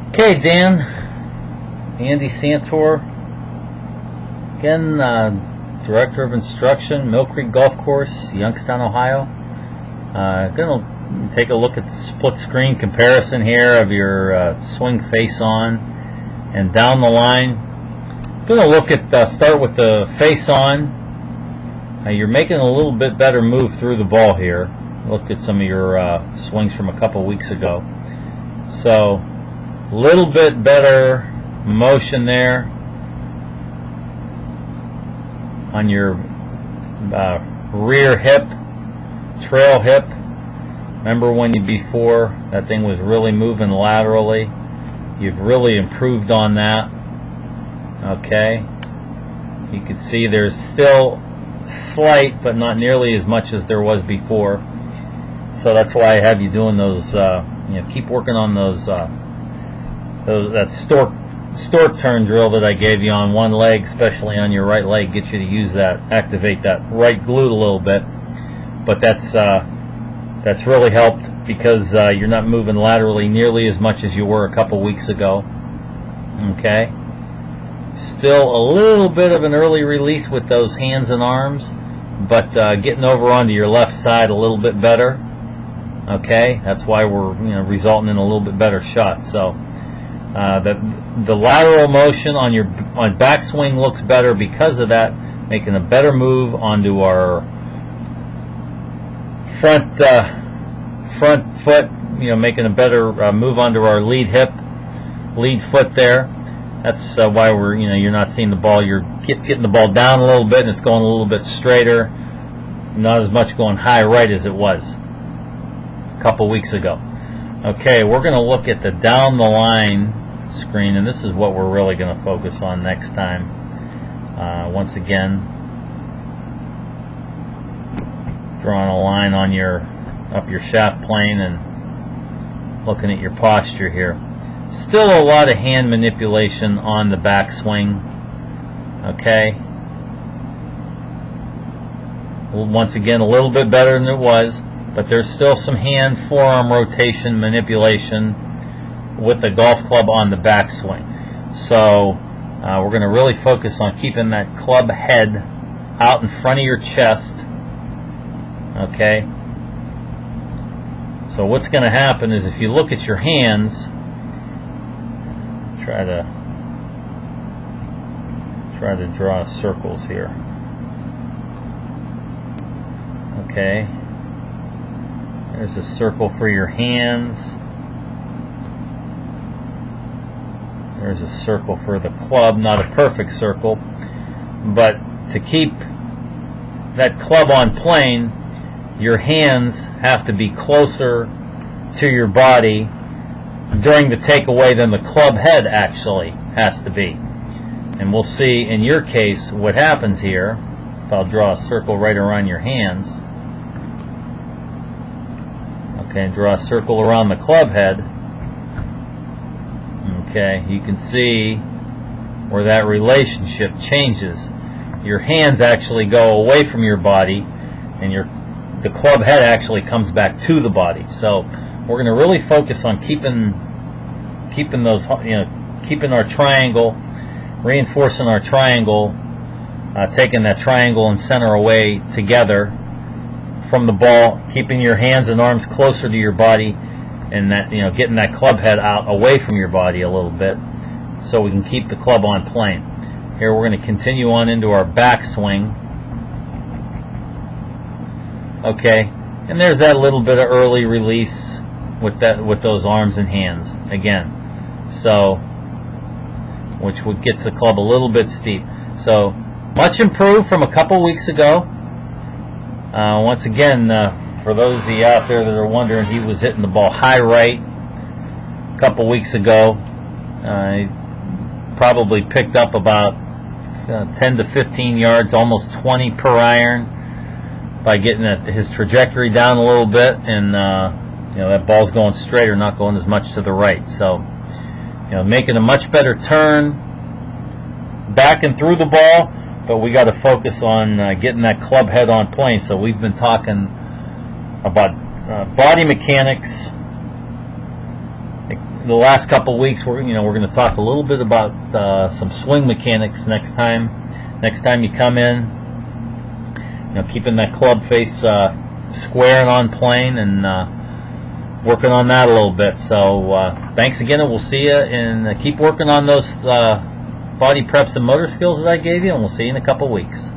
Okay, Dan, Andy Santor, again, Director of Instruction, Mill Creek Golf Course, Youngstown, Ohio. Going to take a look at the split screen comparison here of your swing face on and down the line. Going to look at start with the face on. You're making a little bit better move through the ball here. Looked at some of your swings from a couple weeks ago. So, a little bit better motion there on your rear hip, trail hip. Remember when before that thing was really moving laterally? You've really improved on that. Okay. You can see there's still slight, but not nearly as much as there was before. So that's why I have you doing those. Keep working on those. That stork turn drill that I gave you on one leg, especially on your right leg, get you to use that, activate that right glute a little bit. But that's really helped because you're not moving laterally nearly as much as you were a couple weeks ago. Okay. Still a little bit of an early release with those hands and arms, but getting over onto your left side a little bit better. Okay, that's why we're resulting in a little bit better shot. So the lateral motion on your backswing looks better because of that, making a better move onto our front foot. Making a better move onto our lead foot there. That's why you're not seeing the ball. You're getting the ball down a little bit, and it's going a little bit straighter. Not as much going high right as it was a couple weeks ago. Okay, we're going to look at the down the line screen, and this is what we're really going to focus on next time. Once again, drawing a line on up your shaft plane and looking at your posture here. Still a lot of hand manipulation on the backswing. Okay. Once again, a little bit better than it was, but there's still some hand forearm rotation manipulation with the golf club on the backswing. So we're going to really focus on keeping that club head out in front of your chest. Okay. So what's going to happen is if you look at your hands, try to draw circles here. Okay. There's a circle for your hands. There's a circle for the club, not a perfect circle, but to keep that club on plane, your hands have to be closer to your body during the takeaway than the club head actually has to be. And we'll see in your case what happens here. If I'll draw a circle right around your hands. Okay, and draw a circle around the club head. Okay, you can see where that relationship changes. Your hands actually go away from your body, and the club head actually comes back to the body. So we're going to really focus on keeping those, keeping our triangle, reinforcing our triangle, taking that triangle and center away together from the ball, keeping your hands and arms closer to your body, and that getting that club head out away from your body a little bit, so we can keep the club on plane. Here we're going to continue on into our backswing. Okay, and there's that little bit of early release with those arms and hands again. So, which gets the club a little bit steep. So, much improved from a couple weeks ago. Once again, for those of you out there that are wondering, he was hitting the ball high right a couple weeks ago. He probably picked up about 10 to 15 yards, almost 20 per iron, by getting his trajectory down a little bit, and that ball's going straighter, not going as much to the right. So, making a much better turn back and through the ball, but we got to focus on getting that club head on plane. So we've been talking about body mechanics, The last couple of weeks, we're going to talk a little bit about some swing mechanics next time. Next time you come in, keeping that club face square and on plane, and working on that a little bit. So thanks again, and we'll see you. And keep working on those body preps and motor skills that I gave you, and we'll see you in a couple of weeks.